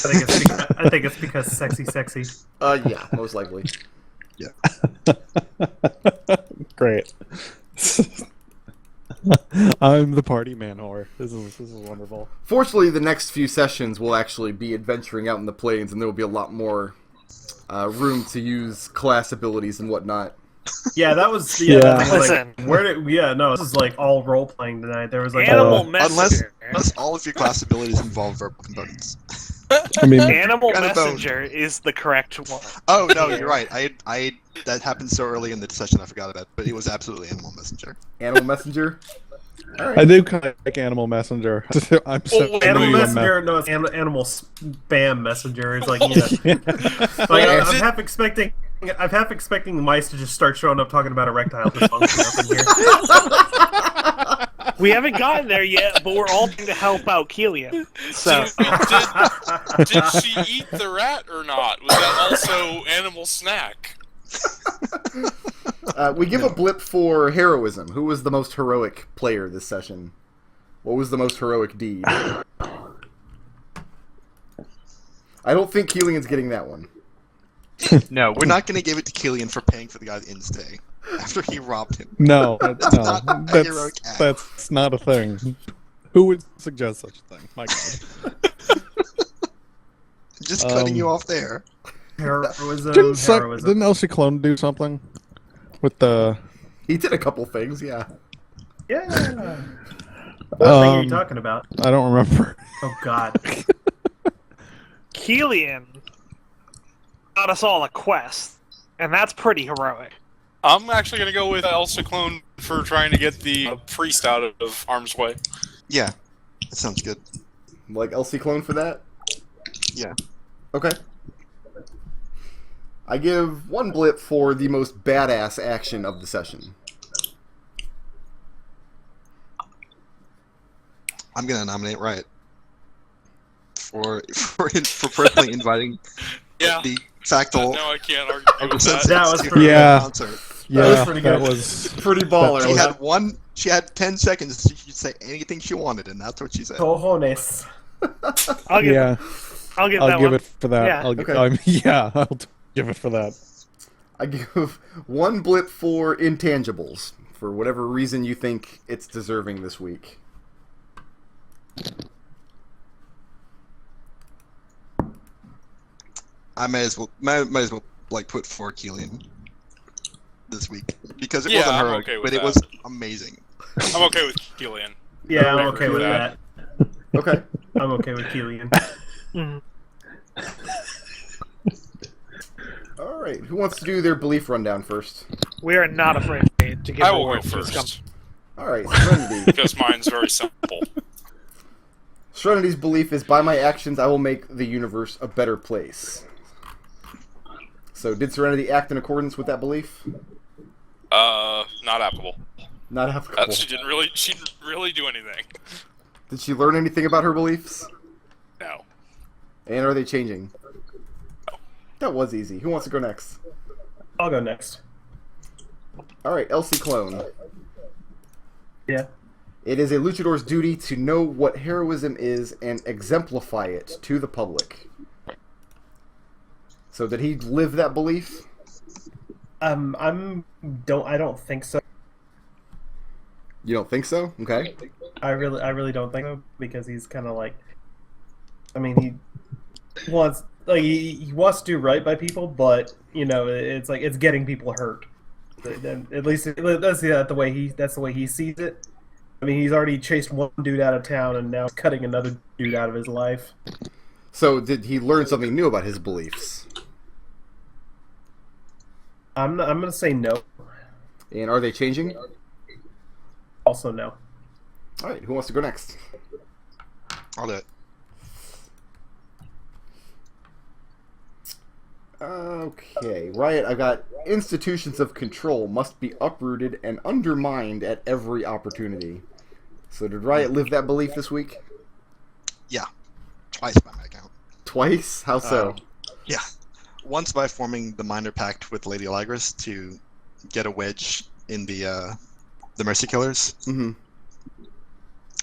I think it's because sexy. Yeah, most likely. Yeah. Great. I'm the party man whore. This is wonderful. Fortunately, the next few sessions will actually be adventuring out in the plains, and there will be a lot more room to use class abilities and whatnot. Yeah, that was Listen. This is like all role playing tonight. There was like Animal Unless Messenger. all of your class abilities involve verbal components. I mean, Animal Kind of bone. Messenger is the correct one. Oh no, you're right. I that happened so early in the session I forgot about it, but it was absolutely Animal Messenger. Animal Messenger? Alright. I do kind of like Animal Messenger. I'm so Animal into Messenger. No, it's Animal Spam Messenger. It's like like I'm half expecting. I'm half expecting the mice to just start showing up talking about erectile dysfunction up in here. We haven't gotten there yet, but we're all trying to help out Kelian. So Did she eat the rat or not? Was that also animal snack? We give a blip for heroism. Who was the most heroic player this session? What was the most heroic deed? I don't think Kelian's getting that one. No, we're not going to give it to Kelian for paying for the guy's in-stay after he robbed him. No, not a heroic act. that's not a thing. Who would suggest such a thing? My God. Just cutting you off there. Heroism. Didn't Elsie Clone do something with the? He did a couple things, yeah. Yeah. What thing are you talking about? I don't remember. Oh God. Kelian got us all a quest, and that's pretty heroic. I'm actually going to go with El Ciclone for trying to get the priest out of harm's way. Yeah, that sounds good. Like LC Clone for that? Yeah. Okay. I give one blip for the most badass action of the session. I'm going to nominate Riot for personally inviting the Factal. No, I can't argue with that. That was pretty Yeah. concert. Yeah, pretty that good. was Pretty baller. She had 10 seconds. She could say anything she wanted, and that's what she said. Cojones. I'll give yeah. I'll give I'll that give one. it for that. Yeah. Okay. I'll give it for that. I give one blip for intangibles, for whatever reason you think it's deserving this week. I may as well like put for Kelian this week because it Yeah, wasn't I'm heroic, okay with but it that. was amazing. I'm okay with Kelian. Yeah, I'm okay with that. Okay. I'm okay with Kelian. Mhm. Alright, who wants to do their belief rundown first? We are not afraid to give I a will go word to this first Alright, Serenity. because mine's very simple. Serenity's belief is, by my actions I will make the universe a better place. So, did Serenity act in accordance with that belief? Not applicable. Not applicable. She didn't really do anything. Did she learn anything about her beliefs? No. And are they changing? No. That was easy. Who wants to go next? I'll go next. Alright, LC Clone. Yeah. It is a luchador's duty to know what heroism is and exemplify it to the public. So did he live that belief? I don't think so. You don't think so? Okay. I really don't think so because he's kind of like, I mean, he wants like he wants to do right by people, but it's like it's getting people hurt. At least that's the way he sees it. I mean, he's already chased one dude out of town, and now he's cutting another dude out of his life. So, did he learn something new about his beliefs? I'm gonna say no. And are they changing? Also no. All right, who wants to go next? I'll do it. Okay, Riot, I've got institutions of control must be uprooted and undermined at every opportunity. So did Riot live that belief this week? Yeah. Twice by my count. Twice? How so? Yeah. Once by forming the Minor Pact with Lady Alagris to get a wedge in the Mercy Killers. Mm-hmm.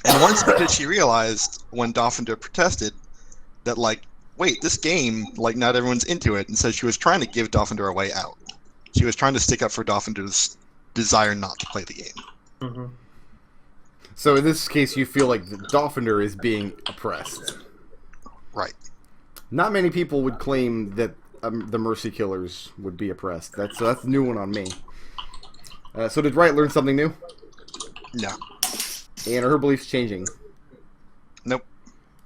And once because she realized when Dolphinder protested that, like, wait, this game, like, not everyone's into it, and so she was trying to give Dolphinder a way out. She was trying to stick up for Dolphinder's desire not to play the game. Mm-hmm. So in this case, you feel like the Dolphinder is being oppressed. Right. Not many people would claim that the Mercy Killers would be oppressed. That's a new one on me. So did Riot learn something new? No. And are her beliefs changing? Nope.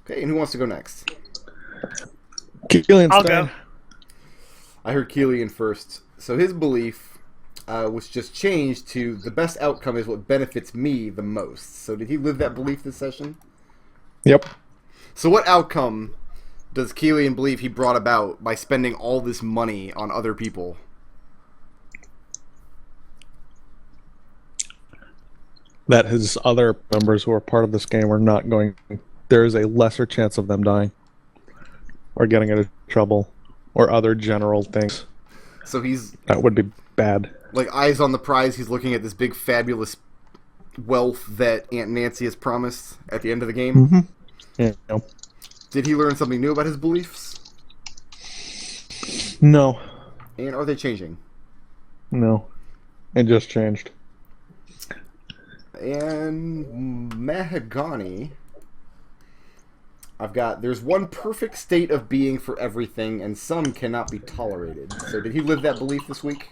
Okay, and who wants to go next? Kelian's I'll turn. go. I heard Kelian first. So his belief was just changed to the best outcome is what benefits me the most. So did he live that belief this session? Yep. So what outcome does Kelian believe he brought about by spending all this money on other people? That his other members who are part of this game are not going. There is a lesser chance of them dying, or getting into trouble, or other general things. So he's That would be bad. like eyes on the prize. He's looking at this big fabulous wealth that Aunt Nancy has promised at the end of the game. Mm-hmm. Yeah. Did he learn something new about his beliefs? No. And are they changing? No. It just changed. And Mahogany, I've got, there's one perfect state of being for everything, and some cannot be tolerated. So did he live that belief this week?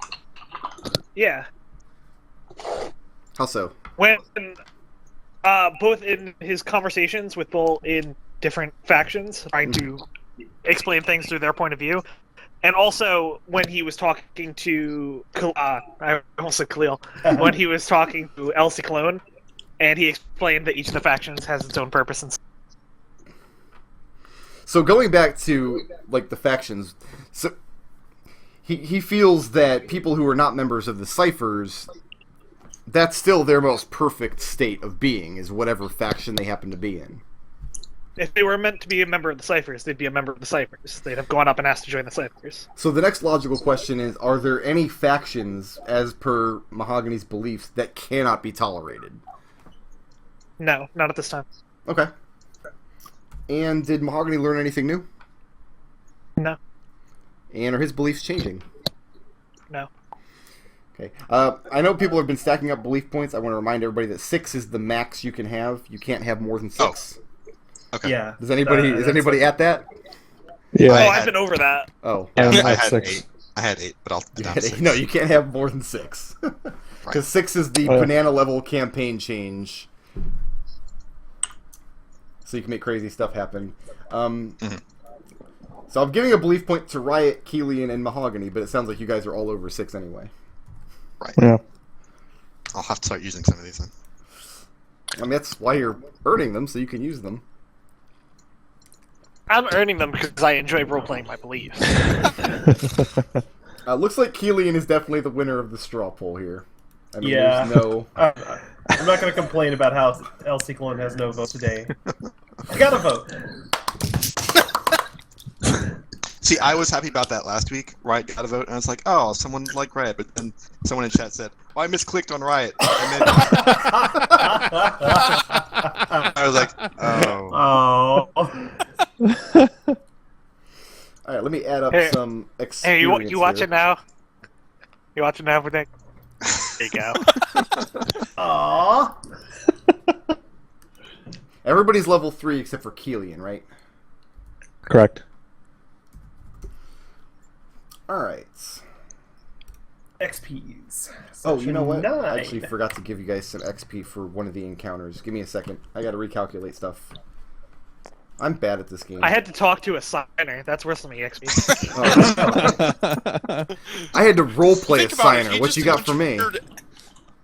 Yeah. How so? When both in his conversations with Bull in different factions, trying to explain things through their point of view, and also when he was talking to I almost said Khalil, when he was talking to Ciclon, and he explained that each of the factions has its own purpose. And So going back to like the factions, so he feels that people who are not members of the ciphers, that's still their most perfect state of being, is whatever faction they happen to be in. if they were meant to be a member of the ciphers, they'd be a member of the ciphers. They'd have gone up and asked to join the ciphers. So the next logical question is, are there any factions, as per Mahogany's beliefs, that cannot be tolerated? No, not at this time. Okay. And did Mahogany learn anything new? No. And are his beliefs changing? No. Okay. I know people have been stacking up belief points. I want to remind everybody that 6 is the max you can have. You can't have more than 6. Okay. Yeah. Is anybody at that? Yeah. Oh, I I've been over that. Oh. I'm I at had 6. 8. I had 8, but I'll You down had to eight. 6. No, you can't have more than 6. Because 6 is the Oh, yeah. banana level campaign change. So you can make crazy stuff happen. So I'm giving a belief point to Riot, Kelian, and Mahogany, but it sounds like you guys are all over 6 anyway. Right. Yeah. I'll have to start using some of these then. I mean, that's why you're earning them, so you can use them. I'm earning them because I enjoy role-playing my beliefs. Looks like Kelian is definitely the winner of the straw poll here. I mean, Yeah. there's no... I'm not going to complain about how Ciclon has no vote today. I got a vote. See, I was happy about that last week. Riot got a vote, and I was like, oh, someone like Riot. But then someone in chat said, oh, I misclicked on Riot. And then I was like, oh. Oh. All right, let me add up Hey, some Hey, experience you watching here. now? You watching now, Nick? There you go. Aww. Everybody's level 3 except for Kelian, right? Correct. Alright. XPs. Oh, you know what? Section I 9. actually forgot to give you guys some XP for one of the encounters. Give me a second. I gotta recalculate stuff. I'm bad at this game. I had to talk to a signer. That's worth some EXP. Oh. I had to roleplay a Think about it, signer. he What just you got for me?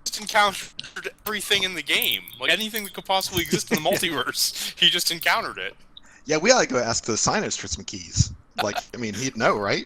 Just encountered everything in the game. Like anything that could possibly exist in the multiverse, he just encountered it. Yeah, we ought to go ask the signers for some keys. Like, I mean, he'd know, right?